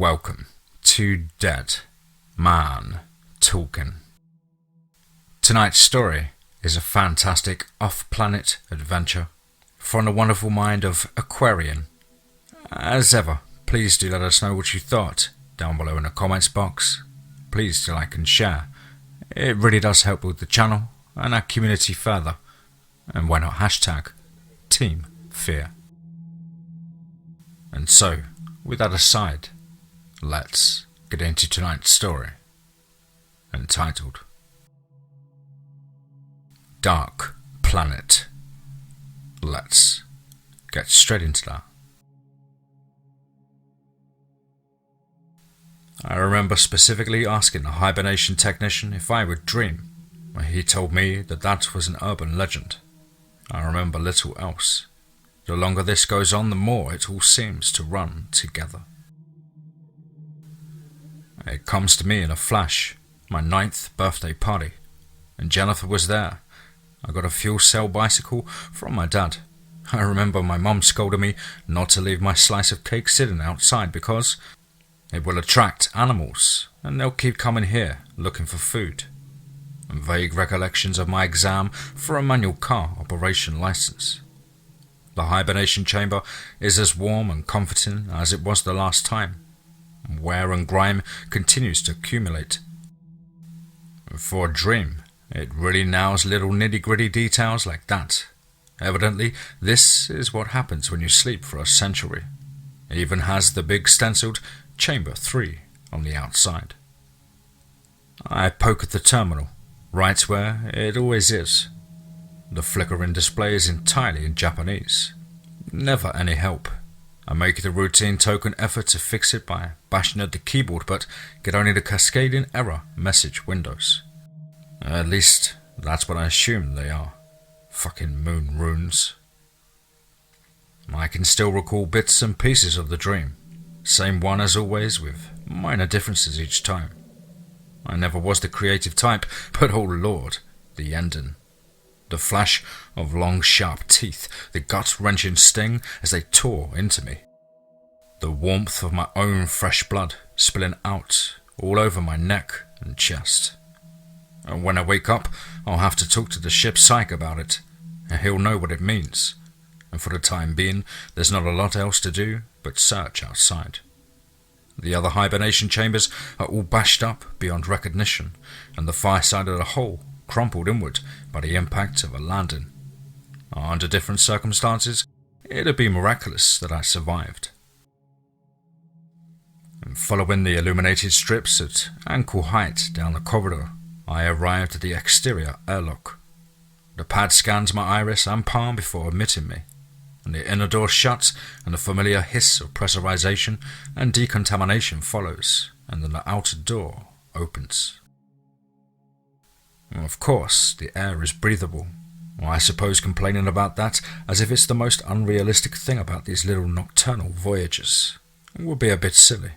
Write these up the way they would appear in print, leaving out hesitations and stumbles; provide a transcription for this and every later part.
Welcome to Dead Man Talking. Tonight's story is a fantastic off-planet adventure from the wonderful mind of Aquareon. As ever, please do let us know what you thought down below in the comments box. Please do like and share. It really does help build the channel and our community further. And why not hashtag TeamFEAR. And so, with that aside, let's get into tonight's story, entitled Dark Planet. Let's get straight into that. I remember specifically asking the hibernation technician if I would dream, when he told me that that was an urban legend. I remember little else. The longer this goes on, the more it all seems to run together. It comes to me in a flash, my 9th birthday party, and Jennifer was there. I got a fuel cell bicycle from my dad. I remember my mum scolded me not to leave my slice of cake sitting outside because it will attract animals and they'll keep coming here looking for food. And vague recollections of my exam for a manual car operation license. The hibernation chamber is as warm and comforting as it was the last time. Wear and grime continues to accumulate. For a dream, it really nails little nitty-gritty details like that. Evidently, this is what happens when you sleep for a century. It even has the big stenciled Chamber 3 on the outside. I poke at the terminal, right where it always is. The flickering display is entirely in Japanese. Never any help. I make the routine token effort to fix it by bashing at the keyboard, but get only the cascading error message windows. At least, that's what I assume they are. Fucking moon runes. I can still recall bits and pieces of the dream. Same one as always, with minor differences each time. I never was the creative type, but oh lord, the ending. The flash of long sharp teeth, the gut-wrenching sting as they tore into me. The warmth of my own fresh blood spilling out all over my neck and chest. And when I wake up, I'll have to talk to the ship's psych about it, and he'll know what it means. And for the time being, there's not a lot else to do but search outside. The other hibernation chambers are all bashed up beyond recognition, and the far side of the hull crumpled inward by the impact of a landing. Under different circumstances, it'd be miraculous that I survived. And following the illuminated strips at ankle height down the corridor, I arrived at the exterior airlock. The pad scans my iris and palm before admitting me, and the inner door shuts and the familiar hiss of pressurization and decontamination follows, and then the outer door opens. Of course, the air is breathable. I suppose complaining about that as if it's the most unrealistic thing about these little nocturnal voyages would be a bit silly.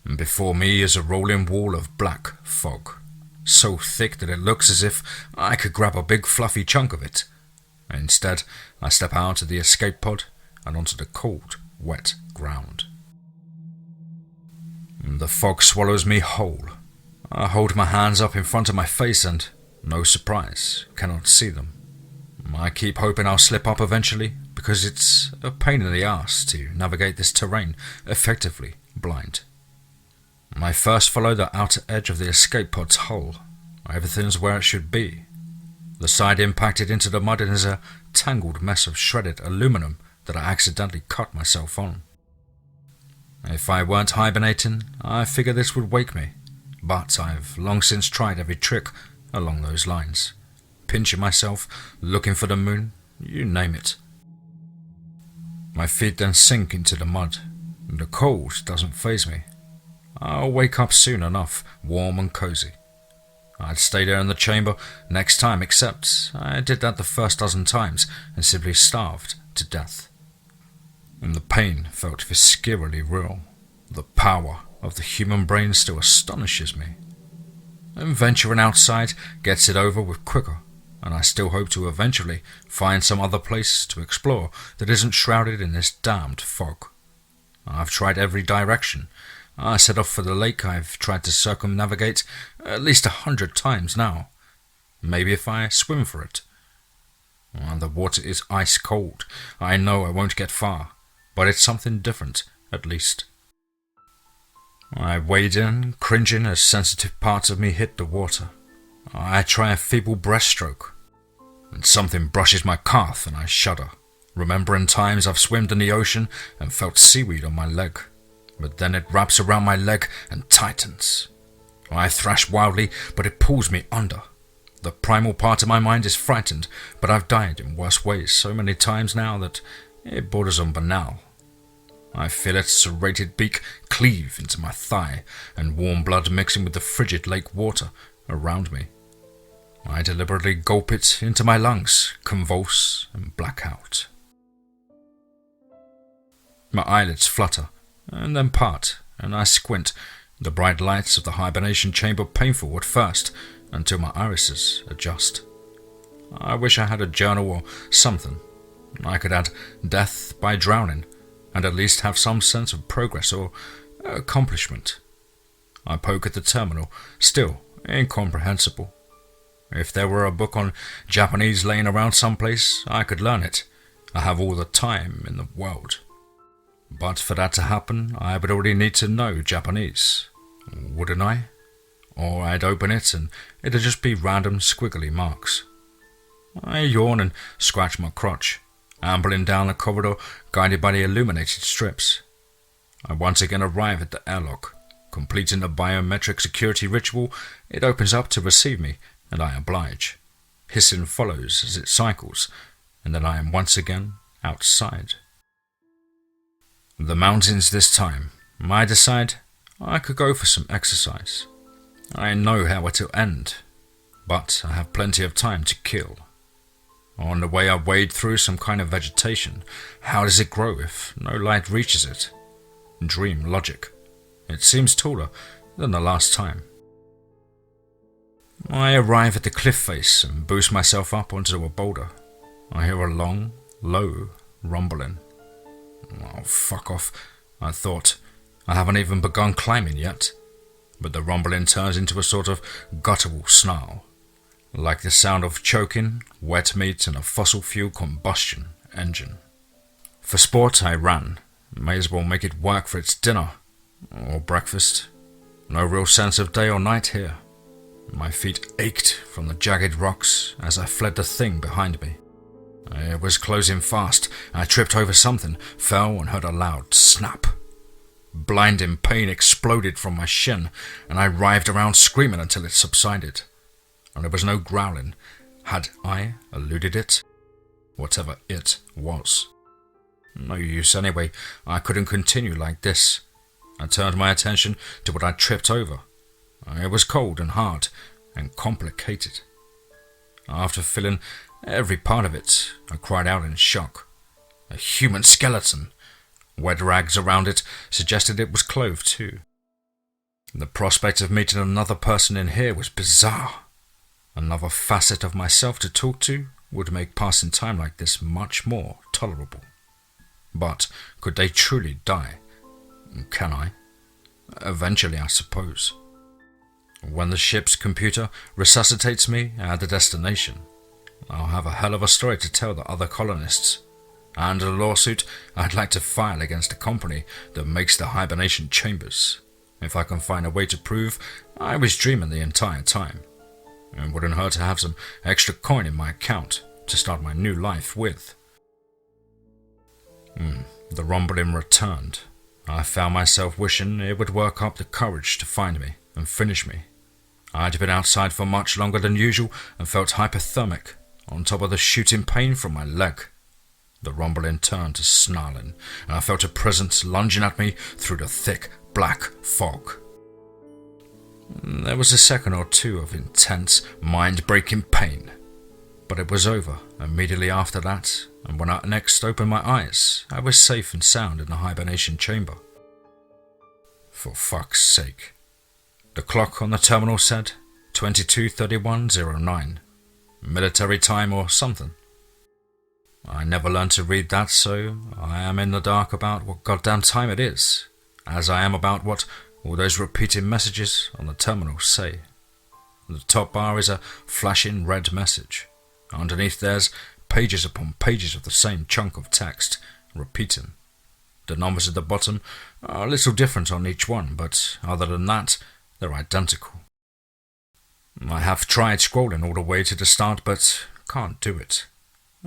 And before me is a rolling wall of black fog, so thick that it looks as if I could grab a big fluffy chunk of it. Instead, I step out of the escape pod and onto the cold, wet ground. The fog swallows me whole. I hold my hands up in front of my face and, no surprise, cannot see them. I keep hoping I'll slip up eventually, because it's a pain in the ass to navigate this terrain effectively blind. I first follow the outer edge of the escape pod's hull. Everything's where it should be. The side impacted into the mud and is a tangled mess of shredded aluminum that I accidentally cut myself on. If I weren't hibernating, I figure this would wake me. But I've long since tried every trick along those lines. Pinching myself, looking for the moon, you name it. My feet then sink into the mud. The cold doesn't faze me. I'll wake up soon enough, warm and cozy. I'd stay there in the chamber next time, except I did that the first dozen times and simply starved to death. And the pain felt viscerally real. The power of the human brain still astonishes me. And venturing outside gets it over with quicker, and I still hope to eventually find some other place to explore that isn't shrouded in this damned fog. I've tried every direction. I set off for the lake. I've tried to circumnavigate at least 100 times now. Maybe if I swim for it. The water is ice cold. I know I won't get far, but it's something different, at least. I wade in, cringing as sensitive parts of me hit the water. I try a feeble breaststroke, and something brushes my calf and I shudder, remembering times I've swimmed in the ocean and felt seaweed on my leg, but then it wraps around my leg and tightens. I thrash wildly, but it pulls me under. The primal part of my mind is frightened, but I've died in worse ways so many times now that it borders on banal. I feel its serrated beak cleave into my thigh and warm blood mixing with the frigid lake water around me. I deliberately gulp it into my lungs, convulse and black out. My eyelids flutter and then part, and I squint, the bright lights of the hibernation chamber painful at first until my irises adjust. I wish I had a journal or something. I could add death by drowning and at least have some sense of progress or accomplishment. I poke at the terminal, still incomprehensible. If there were a book on Japanese laying around someplace, I could learn it. I have all the time in the world. But for that to happen, I would already need to know Japanese, wouldn't I? Or I'd open it and it'd just be random squiggly marks. I yawn and scratch my crotch, ambling down the corridor guided by the illuminated strips. I once again arrive at the airlock. Completing the biometric security ritual, it opens up to receive me, and I oblige. Hissing follows as it cycles, and then I am once again outside. The mountains this time. I decide I could go for some exercise. I know how it will end, but I have plenty of time to kill. On the way I wade through some kind of vegetation. How does it grow if no light reaches it? Dream logic. It seems taller than the last time. I arrive at the cliff face and boost myself up onto a boulder. I hear a long, low rumbling. Oh, fuck off, I thought. I haven't even begun climbing yet. But the rumbling turns into a sort of guttural snarl, like the sound of choking, wet meat and a fossil fuel combustion engine. For sport I ran. May as well make it work for its dinner. Or breakfast. No real sense of day or night here. My feet ached from the jagged rocks as I fled the thing behind me. It was closing fast. I tripped over something, fell and heard a loud snap. Blinding pain exploded from my shin, and I writhed around screaming until it subsided. And there was no growling. Had I eluded it? Whatever it was. No use anyway. I couldn't continue like this. I turned my attention to what I'd tripped over. It was cold and hard and complicated. After feeling every part of it, I cried out in shock. A human skeleton! Wet rags around it suggested it was clothed too. The prospect of meeting another person in here was bizarre. Another facet of myself to talk to would make passing time like this much more tolerable. But could they truly die? Can I? Eventually, I suppose. When the ship's computer resuscitates me at the destination, I'll have a hell of a story to tell the other colonists, and a lawsuit I'd like to file against the company that makes the hibernation chambers, if I can find a way to prove I was dreaming the entire time. It wouldn't hurt to have some extra coin in my account to start my new life with. The rumbling returned. I found myself wishing it would work up the courage to find me and finish me. I'd been outside for much longer than usual and felt hypothermic, on top of the shooting pain from my leg. The rumbling turned to snarling, and I felt a presence lunging at me through the thick, black fog. There was a second or two of intense, mind-breaking pain, but it was over immediately after that, and when I next opened my eyes, I was safe and sound in the hibernation chamber. For fuck's sake. The clock on the terminal said 22:31:09. Military time or something. I never learned to read that, so I am in the dark about what goddamn time it is, as I am about what all those repeated messages on the terminal say. The top bar is a flashing red message. Underneath there's pages upon pages of the same chunk of text, repeating. The numbers at the bottom are a little different on each one, but other than that, they're identical. I have tried scrolling all the way to the start, but can't do it.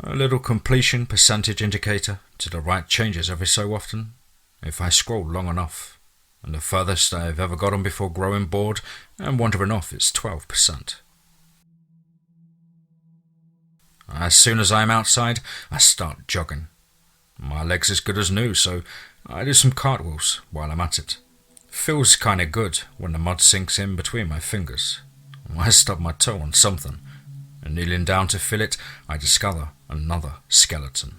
A little completion percentage indicator to the right changes every so often, if I scroll long enough, and the furthest I've ever gotten before growing bored and wandering off is 12%. As soon as I'm outside, I start jogging. My leg's as good as new, so I do some cartwheels while I'm at it. Feels kinda good when the mud sinks in between my fingers. I stub my toe on something, and kneeling down to feel it, I discover another skeleton.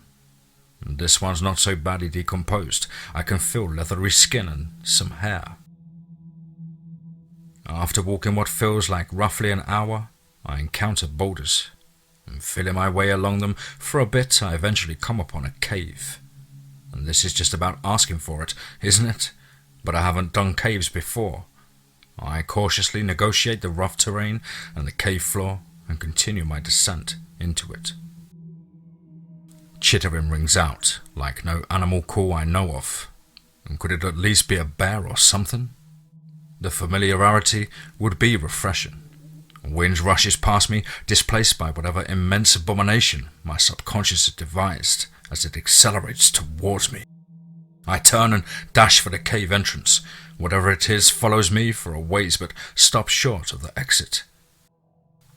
And this one's not so badly decomposed. I can feel leathery skin and some hair. After walking what feels like roughly an hour, I encounter boulders, and feeling my way along them for a bit, I eventually come upon a cave. And this is just about asking for it, isn't it? But I haven't done caves before. I cautiously negotiate the rough terrain and the cave floor and continue my descent into it. Chittering rings out like no animal call I know of. And could it at least be a bear or something? The familiarity would be refreshing. Wind rushes past me, displaced by whatever immense abomination my subconscious has devised as it accelerates towards me. I turn and dash for the cave entrance. Whatever it is follows me for a ways but stops short of the exit.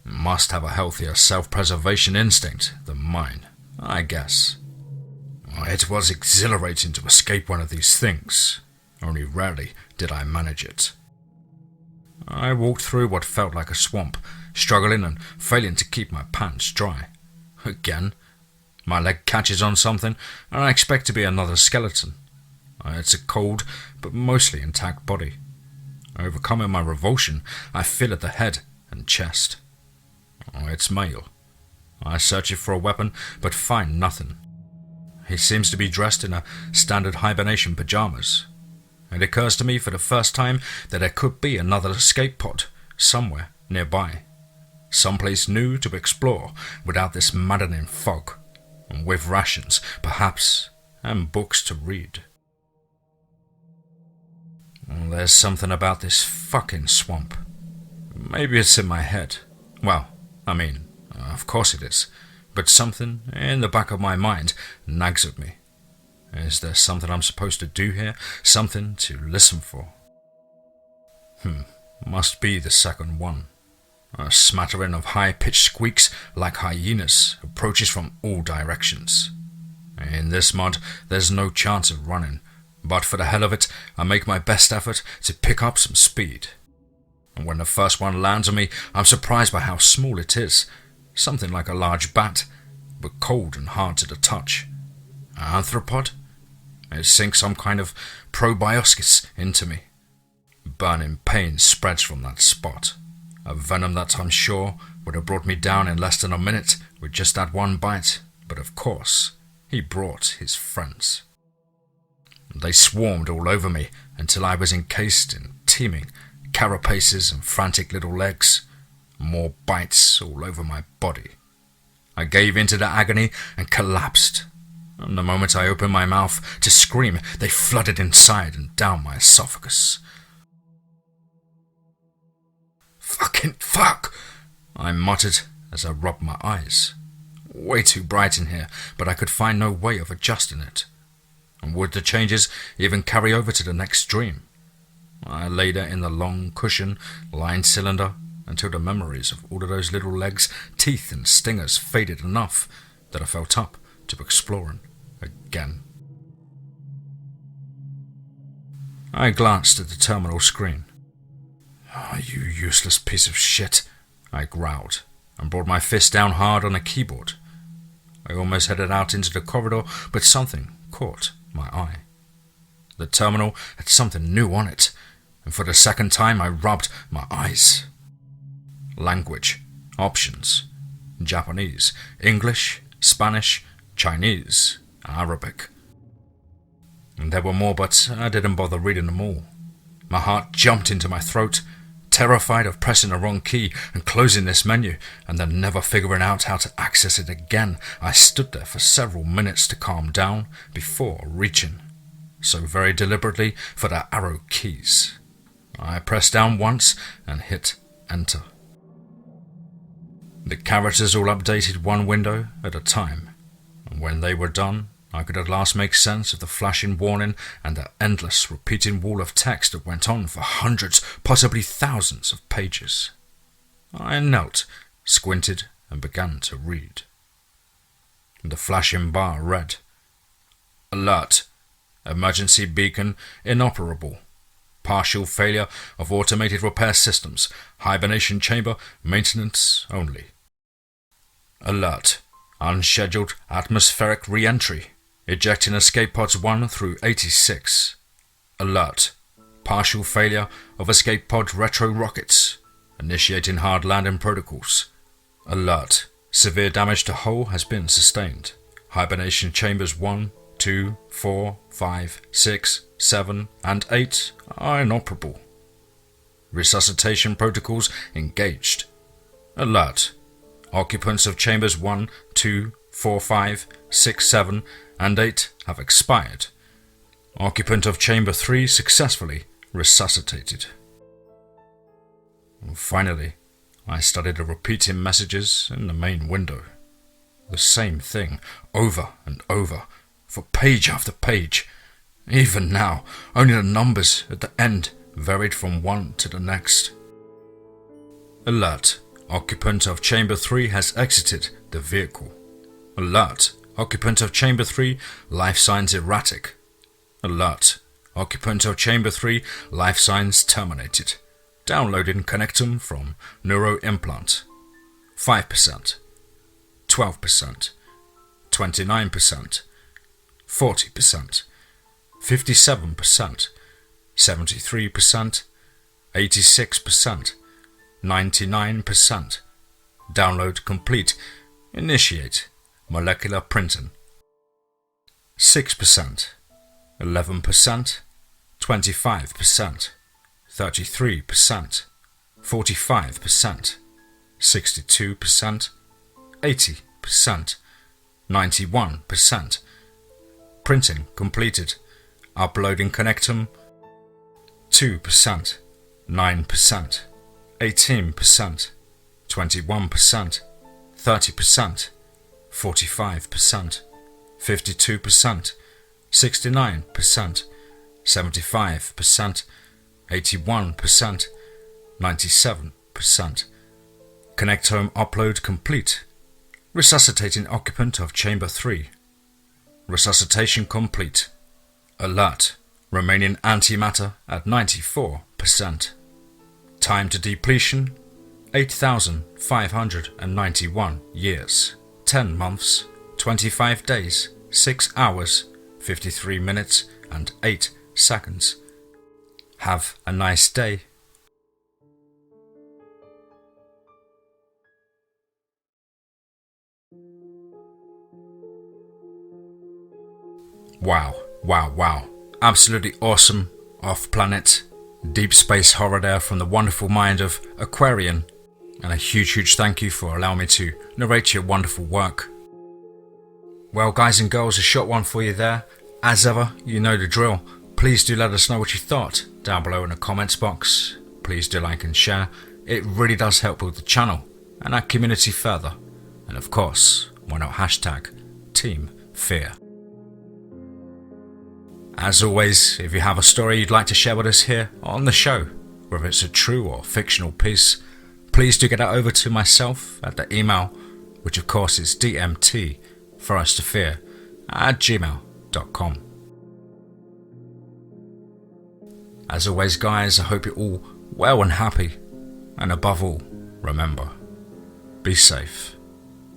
Must have a healthier self-preservation instinct than mine, I guess. It was exhilarating to escape one of these things. Only rarely did I manage it. I walked through what felt like a swamp, struggling and failing to keep my pants dry. Again, my leg catches on something, and I expect to be another skeleton. It's a cold, but mostly intact body. Overcoming my revulsion, I feel at the head and chest. It's male. I search it for a weapon, but find nothing. He seems to be dressed in a standard hibernation pajamas. It occurs to me for the first time that there could be another escape pod somewhere nearby. Someplace new to explore without this maddening fog, and with rations, perhaps, and books to read. There's something about this fucking swamp. Maybe it's in my head. Well, of course it is. But something in the back of my mind nags at me. Is there something I'm supposed to do here? Something to listen for? Must be the second one. A smattering of high-pitched squeaks like hyenas approaches from all directions. In this mud, there's no chance of running, but for the hell of it, I make my best effort to pick up some speed. And when the first one lands on me, I'm surprised by how small it is. Something like a large bat, but cold and hard to the touch. Arthropod? It sinks some kind of proboscis into me. Burning pain spreads from that spot. A venom that I'm sure would have brought me down in less than a minute with just that one bite, but of course, he brought his friends. They swarmed all over me until I was encased in teeming carapaces and frantic little legs. More bites all over my body. I gave into the agony and collapsed. And the moment I opened my mouth to scream, they flooded inside and down my esophagus. Fucking fuck! I muttered as I rubbed my eyes. Way too bright in here, but I could find no way of adjusting it. And would the changes even carry over to the next dream? I lay there in the long cushion-lined cylinder until the memories of all of those little legs, teeth and stingers faded enough that I felt up to exploring again. I glanced at the terminal screen. You useless piece of shit, I growled, and brought my fist down hard on the keyboard. I almost headed out into the corridor, but something caught my eye. The terminal had something new on it, and for the second time I rubbed my eyes. Language, options, Japanese, English, Spanish, Chinese, Arabic. And there were more, but I didn't bother reading them all. My heart jumped into my throat, terrified of pressing the wrong key and closing this menu, and then never figuring out how to access it again. I stood there for several minutes to calm down before reaching, so very deliberately, for the arrow keys. I pressed down once and hit enter. The characters all updated one window at a time, and when they were done, I could at last make sense of the flashing warning and the endless repeating wall of text that went on for hundreds, possibly thousands of pages. I knelt, squinted, and began to read. The flashing bar read, "Alert! Emergency beacon inoperable. Partial failure of automated repair systems. Hibernation chamber maintenance only. Alert! Unscheduled atmospheric re-entry. Ejecting escape pods 1 through 86. Alert! Partial failure of escape pod retro rockets. Initiating hard landing protocols. Alert! Severe damage to hull has been sustained. Hibernation chambers 1, 2, 4, 5, 6, 7, and 8 are inoperable. Resuscitation protocols engaged. Alert! Occupants of chambers 1, 2, 4, 5, 6, 7, and 8 have expired. Occupant of chamber 3 successfully resuscitated." Finally, I started repeating messages in the main window. The same thing, over and over, for page after page. Even now, only the numbers at the end varied from one to the next. Alert! Occupant of chamber 3 has exited the vehicle. Alert! Occupant of chamber 3, life signs erratic. Alert! Occupant of chamber 3, life signs terminated. Downloading connectum from neuroimplant. 5%, 12%, 29%, 40%, 57%, 73%, 86%, 99%. Download complete. Initiate molecular printing. 6%, 11%, 25%, 33%, 45%, 62%, 80%, 91%. Printing completed. Uploading connectum. 2%, 9%, 18%, 21%, 30%, 45%, 52%, 69%, 75%, 81%, 97%. Connectome upload complete. Resuscitating occupant of chamber 3. Resuscitation complete. Alert! Remaining antimatter at 94%. Time to depletion 8,591 years, 10 months, 25 days, 6 hours, 53 minutes and 8 seconds. Have a nice day. Wow. Absolutely awesome, off-planet, deep space horror there from the wonderful mind of Aquareon. And a huge thank you for allowing me to narrate your wonderful work. Well, guys and girls, a short one for you there. As ever, you know the drill. Please do let us know what you thought down below in the comments box. Please do like and share. It really does help build the channel and our community further. And of course, why not hashtag TeamFEAR. As always, if you have a story you'd like to share with us here on the show, whether it's a true or fictional piece, please do get that over to myself at the email, which of course is dmtforustofear@gmail.com. As always, guys, I hope you're all well and happy, and above all, remember, be safe,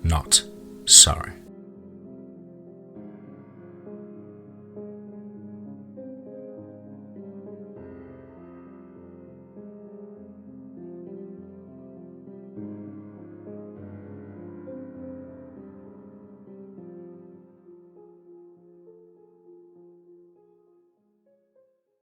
not sorry.